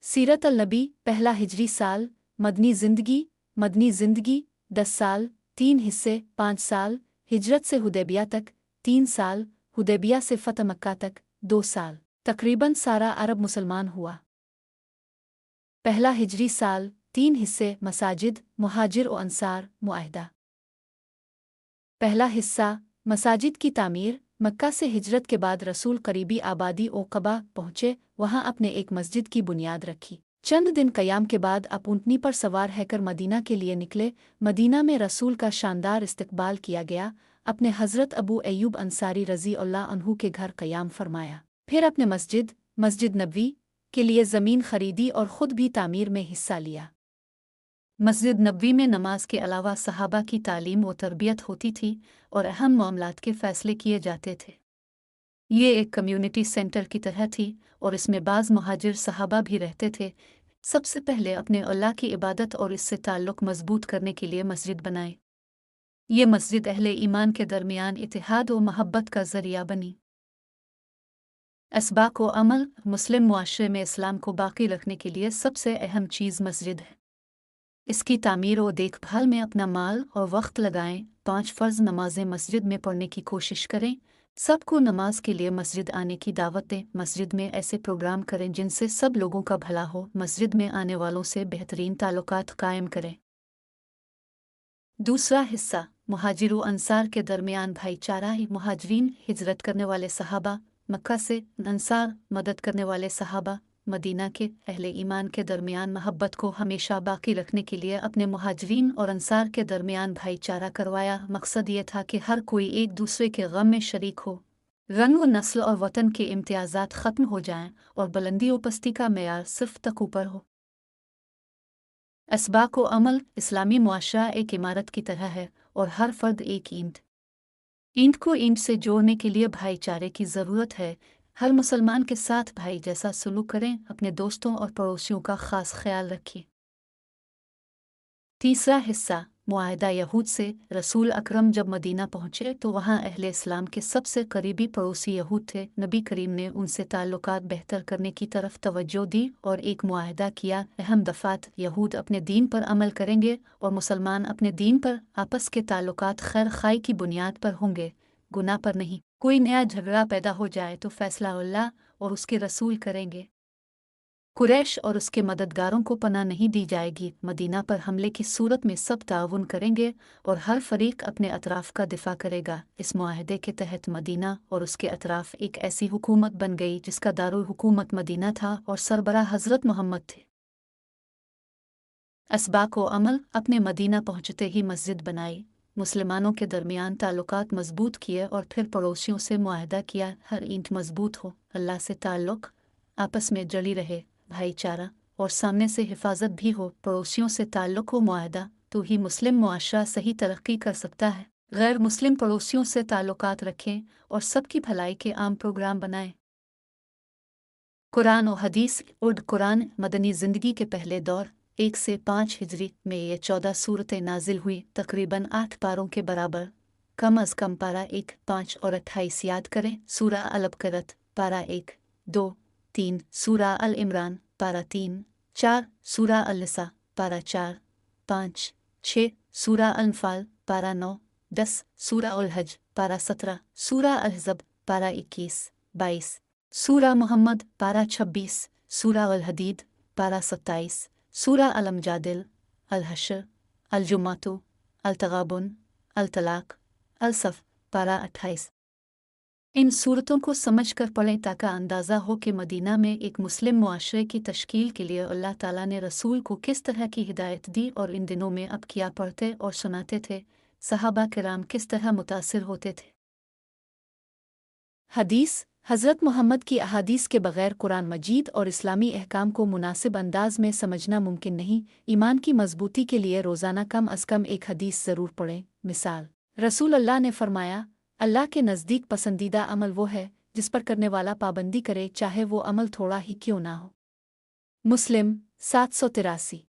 सीरत अल-नबी पहला हिजरी साल, मदनी ज़िंदगी 10 साल, 3 हिस्से 5 साल, हिजरत से हुदैबिया तक 3 साल, हुदैबिया से फ़तह मक्का तक 2 साल, तकरीबन सारा अरब मुसलमान हुआ। पहला हिजरी साल, 3 हिस्से मसाजिद, मुहाजिर और अंसार, मुआहदा। पहला हिस्सा मसाजिद की तामीर। मक्का से हिजरत के बाद रसूल करीबी आबादी ओक़बा पहुँचे, वहाँ अपने एक मस्जिद की बुनियाद रखी। चंद दिन क़याम के बाद आप ऊँटनी पर सवार हैकर मदीना के लिए निकले। मदीना में रसूल का शानदार इस्तकबाल किया गया। अपने हज़रत अबू अय्यूब अंसारी रज़ी अल्लाह अन्हु के घर क़याम फरमाया। फिर अपने मस्जिद नबवी के लिए ज़मीन खरीदी और ख़ुद भी तामीर में हिस्सा लिया। मस्जिद नबवी में नमाज के अलावा सहाबा की तालीम व तरबियत होती थी और अहम मामलात के फ़ैसले किए जाते थे। ये एक कम्युनिटी सेंटर की तरह थी और इसमें बाज़ मुहाजिर सहाबा भी रहते थे। सबसे पहले अपने अल्लाह की इबादत और इससे ताल्लुक़ मज़बूत करने के लिए मस्जिद बनाए। ये मस्जिद अहले ईमान के दरमियान इत्तेहाद व महब्बत का ज़रिया बनी। असबाक व अमल। मुस्लिम मुआशरे में इस्लाम को बाकी रखने के लिए सबसे अहम चीज़ मस्जिद है। इसकी तामीर और देखभाल में अपना माल और वक्त लगाएं। 5 फ़र्ज़ नमाज़ें मस्जिद में पढ़ने की कोशिश करें। सबको नमाज के लिए मस्जिद आने की दावत दें। मस्जिद में ऐसे प्रोग्राम करें जिनसे सब लोगों का भला हो। मस्जिद में आने वालों से बेहतरीन ताल्लुकात कायम करें। दूसरा हिस्सा मुहाजिर व अंसार के दरमियान भाईचारा है। मुहाजिरीन हिजरत करने वाले सहाबा, मक्का से अंसार मदद करने वाले सहाबा, मदीना के अहले ईमान के दरमियान महब्बत को हमेशा बाकी रखने के लिए अपने मुहाजिरीन और अंसार के दरमियान भाईचारा करवाया। मकसद ये था कि हर कोई एक दूसरे के गम में शरीक हो, रंग व नस्ल और वतन के इम्तियाज़ात ख़त्म हो जाएं और बुलंदी व पस्ती का मेयार सिर्फ तक ऊपर हो। असबाक व अमल। इस्लामी मुआशरा एक इमारत की तरह है और हर फ़र्द एक ईंट को ईंट से जोड़ने के लिए भाईचारे की ज़रूरत है। हर मुसलमान के साथ भाई जैसा सलूक करें। अपने दोस्तों और पड़ोसियों का ख़ास ख्याल रखें। तीसरा हिस्सा मुआहदा यहूद से। रसूल अकरम जब मदीना पहुँचे तो वहाँ अहले इस्लाम के सबसे करीबी पड़ोसी यहूद थे। नबी करीम ने उनसे ताल्लुकात बेहतर करने की तरफ तवज्जो दी और एक मुआहदा किया। अहम दफ़ात। यहूद अपने दीन पर अमल करेंगे और मुसलमान अपने दीन पर। आपस के ताल्लुकात खैर खाई की बुनियाद पर होंगे, गुनाह पर नहीं। कोई नया झगड़ा पैदा हो जाए तो फैसला अल्लाह और उसके रसूल करेंगे। कुरैश और उसके मददगारों को पनाह नहीं दी जाएगी। मदीना पर हमले की सूरत में सब ताउन करेंगे और हर फरीक अपने अतराफ़ का दिफा करेगा। इस मुआहदे के तहत मदीना और उसके अतराफ़ एक ऐसी हुकूमत बन गई जिसका दारुल हुकूमत मदीना था और सरबराह हज़रत मोहम्मद थे। असबाक व अमल। अपने मदीना पहुँचते ही मस्जिद बनाई, मुसलमानों के दरमियान ताल्लुकात मजबूत किए और फिर पड़ोसियों से मुआहदा किया। हर ईंट मजबूत हो, अल्लाह से ताल्लुक़ आपस में जड़ी रहे, भाईचारा और सामने से हिफाजत भी हो। पड़ोसियों से ताल्लुक़ व मुआहदा तो ही मुस्लिम मुआशरा सही तरक्की कर सकता है। गैर मुस्लिम पड़ोसियों से ताल्लुकात रखें और सबकी भलाई के आम प्रोग्राम बनाएं। कुरान और हदीस। उर्द कुरान। मदनी ज़िंदगी के पहले दौर 1 से 5 हिजरी में ये 14 सूरतें नाजिल हुई, तकरीबन 8 पारों के बराबर। कम अज़ कम पारा 1, 5 और 28 याद करें। सूरा अल-बक़रत पारा 1, 2, 3, सूरा अल-इमरान पारा 3, 4, सूरा अल-निसा पारा 4, 5, 6, सूरा अल-अनफ़ाल पारा 9, 10, सूरा अल-हज पारा 17, सूरा अल-अहज़ाब पारा 21, 22, सूरा मुहम्मद पारा 26, सूरा अल-हदीद पारा 27, सूरा अल-मुजादिल, अल-हश्र, अल-जुमातु, अल-तग़ाबुन, अल-तलाक़, अल-सफ़ पारा 28। इन सूरतों को समझकर पढ़ें ताकि अंदाज़ा हो कि मदीना में एक मुस्लिम मुआशरे की तश्कील के लिए अल्लाह ताला ने रसूल को किस तरह की हिदायत दी और इन दिनों में अब क्या पढ़ते और सुनाते थे। सहाबा किराम किस तरह मुतासिर होते थे। हदीस। हज़रत मोहम्मद की अहादीस के बग़ैर कुरान मजीद और इस्लामी अहकाम को मुनासिब अंदाज में समझना मुमकिन नहीं। ईमान की मजबूती के लिए रोज़ाना कम अज़ कम एक हदीस ज़रूर पढ़ें। मिसाल, रसूल अल्लाह ने फ़रमाया, अल्लाह के नज़दीक पसंदीदा अमल वो है जिस पर करने वाला पाबंदी करे, चाहे वो अमल थोड़ा ही क्यों ना हो। मुस्लिम 783।